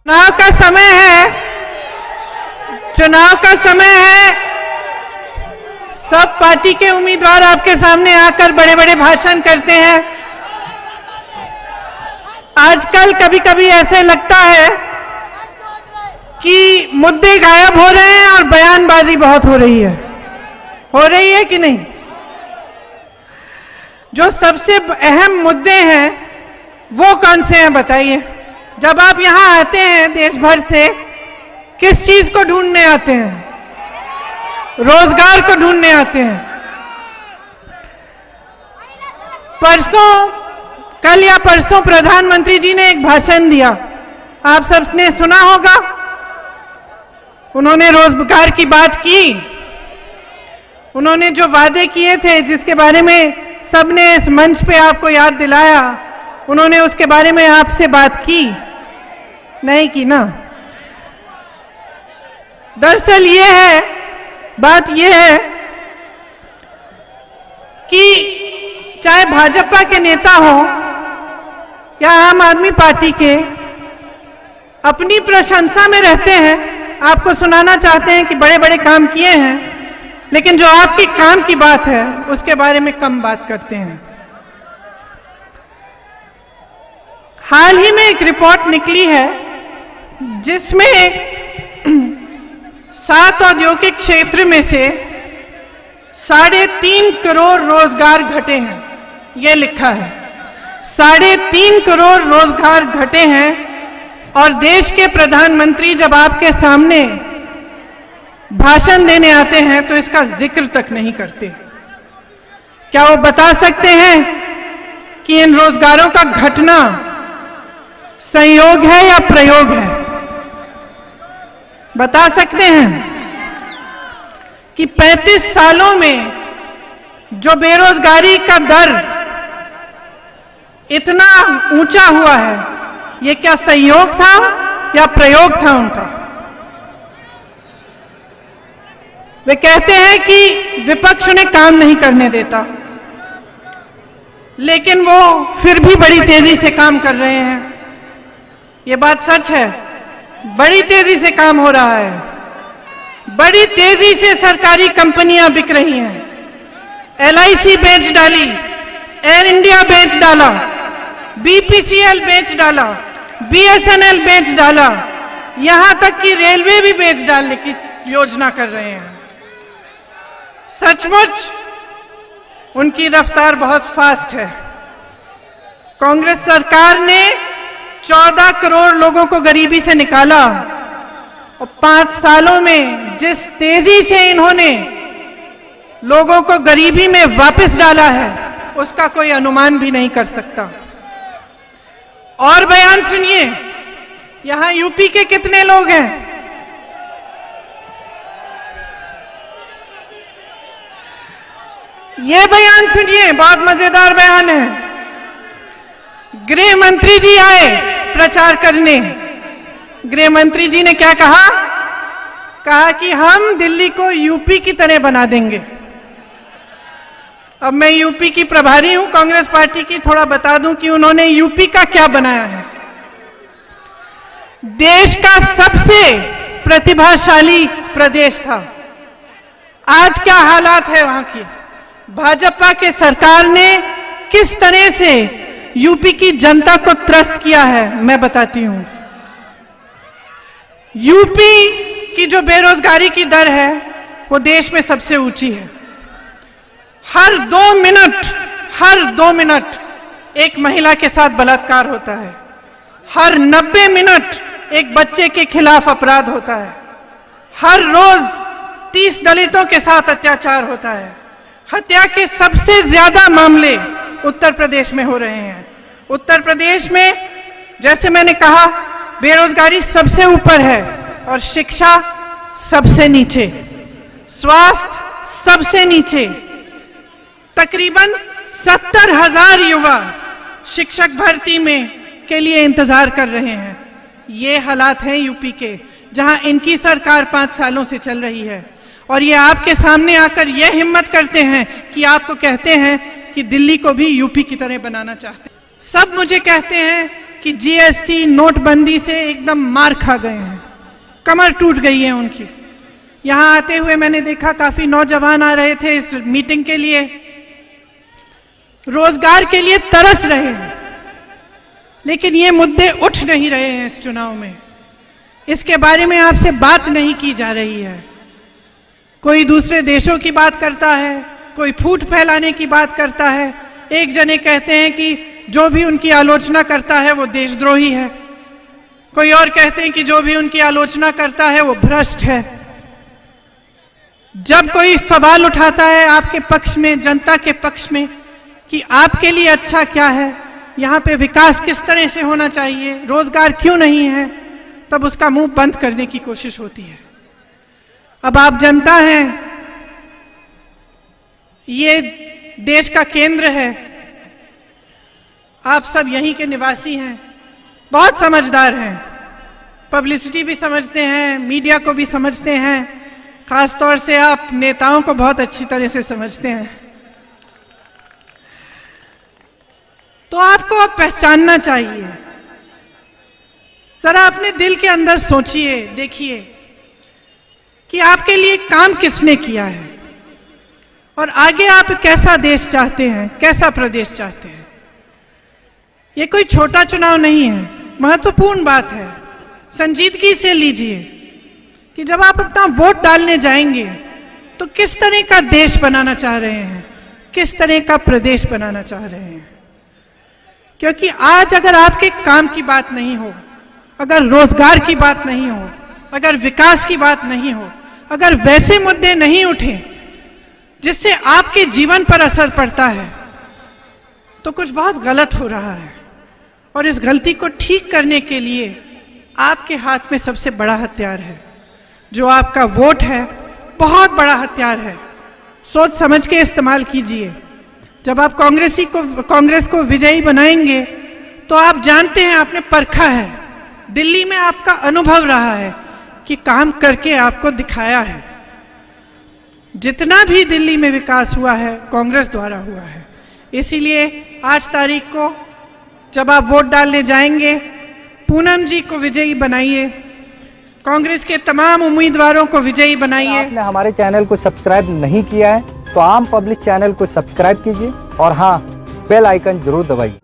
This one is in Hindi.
चुनाव का समय है, चुनाव का समय है। सब पार्टी के उम्मीदवार आपके सामने आकर बड़े बड़े भाषण करते हैं। आजकल कभी कभी ऐसे लगता है कि मुद्दे गायब हो रहे हैं और बयानबाजी बहुत हो रही है कि नहीं? जो सबसे अहम मुद्दे हैं वो कौन से हैं बताइए? जब आप यहां आते हैं देश भर से, किस चीज को ढूंढने आते हैं? रोजगार को ढूंढने आते हैं। कल या परसों प्रधानमंत्री जी ने एक भाषण दिया, आप सबने सुना होगा। उन्होंने रोजगार की बात की, उन्होंने जो वादे किए थे, जिसके बारे में सबने इस मंच पे आपको याद दिलाया, उन्होंने उसके बारे में आपसे बात की नहीं की ना? दरअसल बात यह है कि चाहे भाजपा के नेता हो या आम आदमी पार्टी के, अपनी प्रशंसा में रहते हैं, आपको सुनाना चाहते हैं कि बड़े बड़े काम किए हैं, लेकिन जो आपके काम की बात है उसके बारे में कम बात करते हैं। हाल ही में एक रिपोर्ट निकली है जिसमें 7 औद्योगिक क्षेत्र में से 3.5 करोड़ रोजगार घटे हैं। ये लिखा है 3.5 करोड़ रोजगार घटे हैं, और देश के प्रधानमंत्री जब आपके सामने भाषण देने आते हैं तो इसका जिक्र तक नहीं करते। क्या वो बता सकते हैं कि इन रोजगारों का घटना संयोग है या प्रयोग है? बता सकते हैं कि 35 सालों में जो बेरोजगारी का दर इतना ऊंचा हुआ है, ये क्या संयोग था या प्रयोग था उनका? वे कहते हैं कि विपक्ष उन्हें काम नहीं करने देता, लेकिन वो फिर भी बड़ी तेजी से काम कर रहे हैं। ये बात सच है, बड़ी तेजी से काम हो रहा है, बड़ी तेजी से सरकारी कंपनियां बिक रही हैं। LIC बेच डाली, एयर इंडिया बेच डाला, BPCL बेच डाला, BSNL बेच डाला, यहां तक कि रेलवे भी बेच डालने की योजना कर रहे हैं। सचमुच उनकी रफ्तार बहुत फास्ट है। कांग्रेस सरकार ने 14 करोड़ लोगों को गरीबी से निकाला, और 5 सालों में जिस तेजी से इन्होंने लोगों को गरीबी में वापस डाला है, उसका कोई अनुमान भी नहीं कर सकता। और बयान सुनिए, यहां यूपी के कितने लोग हैं? ये बयान सुनिए, बहुत मजेदार बयान है। गृह मंत्री जी आए प्रचार करने। गृह मंत्री जी ने क्या कहा कि हम दिल्ली को यूपी की तरह बना देंगे। अब मैं यूपी की प्रभारी हूं कांग्रेस पार्टी की, थोड़ा बता दूं कि उन्होंने यूपी का क्या बनाया है। देश का सबसे प्रतिभाशाली प्रदेश था, आज क्या हालात है वहां की? भाजपा के सरकार ने किस तरह से यूपी की जनता को त्रस्त किया है, मैं बताती हूं। यूपी की जो बेरोजगारी की दर है वो देश में सबसे ऊंची है। हर 2 मिनट एक महिला के साथ बलात्कार होता है। हर 90 मिनट एक बच्चे के खिलाफ अपराध होता है। हर रोज 30 दलितों के साथ अत्याचार होता है। हत्या के सबसे ज्यादा मामले उत्तर प्रदेश में हो रहे हैं। उत्तर प्रदेश में, जैसे मैंने कहा, बेरोजगारी सबसे ऊपर है और शिक्षा सबसे नीचे, स्वास्थ्य सबसे नीचे। तकरीबन 70,000 युवा शिक्षक भर्ती के लिए इंतजार कर रहे हैं। ये हालात हैं यूपी के, जहां इनकी सरकार 5 सालों से चल रही है, और ये आपके सामने आकर यह हिम्मत करते हैं कि आपको कहते हैं कि दिल्ली को भी यूपी की तरह बनाना चाहते हैं। सब मुझे कहते हैं कि जीएसटी नोटबंदी से एकदम मार खा गए हैं, कमर टूट गई है उनकी। यहाँ आते हुए मैंने देखा काफी नौजवान आ रहे थे इस मीटिंग के लिए, रोजगार के लिए तरस रहे हैं, लेकिन ये मुद्दे उठ नहीं रहे हैं इस चुनाव में। इसके बारे में आपसे बात नहीं की जा रही है। कोई दूसरे देशों की बात करता है, कोई फूट फैलाने की बात करता है। एक जने कहते हैं कि जो भी उनकी आलोचना करता है वो देशद्रोही है, कोई और कहते हैं कि जो भी उनकी आलोचना करता है वो भ्रष्ट है। जब कोई सवाल उठाता है आपके पक्ष में, जनता के पक्ष में, कि आपके लिए अच्छा क्या है, यहाँ पे विकास किस तरह से होना चाहिए, रोजगार क्यों नहीं है, तब उसका मुंह बंद करने की कोशिश होती है। अब आप जनता हैं, ये देश का केंद्र है, आप सब यहीं के निवासी हैं, बहुत समझदार हैं, पब्लिसिटी भी समझते हैं, मीडिया को भी समझते हैं, खास तौर से आप नेताओं को बहुत अच्छी तरह से समझते हैं। तो आपको अब पहचानना चाहिए। जरा अपने दिल के अंदर सोचिए, देखिए कि आपके लिए काम किसने किया है और आगे आप कैसा देश चाहते हैं, कैसा प्रदेश चाहते हैं। ये कोई छोटा चुनाव नहीं है, महत्वपूर्ण बात है। संजीदगी से लीजिए कि जब आप अपना वोट डालने जाएंगे तो किस तरह का देश बनाना चाह रहे हैं, किस तरह का प्रदेश बनाना चाह रहे हैं। क्योंकि आज अगर आपके काम की बात नहीं हो, अगर रोजगार की बात नहीं हो, अगर विकास की बात नहीं हो, अगर वैसे मुद्दे नहीं उठे जिससे आपके जीवन पर असर पड़ता है, तो कुछ बहुत गलत हो रहा है। और इस गलती को ठीक करने के लिए आपके हाथ में सबसे बड़ा हथियार है, जो आपका वोट है, बहुत बड़ा हथियार है। सोच समझ के इस्तेमाल कीजिए। जब आप कांग्रेस को विजयी बनाएंगे तो आप जानते हैं, आपने परखा है, दिल्ली में आपका अनुभव रहा है कि काम करके आपको दिखाया है। जितना भी दिल्ली में विकास हुआ है कांग्रेस द्वारा हुआ है। इसीलिए 8 तारीख को जब आप वोट डालने जाएंगे, पूनम जी को विजयी बनाइए, कांग्रेस के तमाम उम्मीदवारों को विजयी बनाइए। आपने हमारे चैनल को सब्सक्राइब नहीं किया है तो आम पब्लिक चैनल को सब्सक्राइब कीजिए और हाँ, बेल आइकन जरूर दबाइए।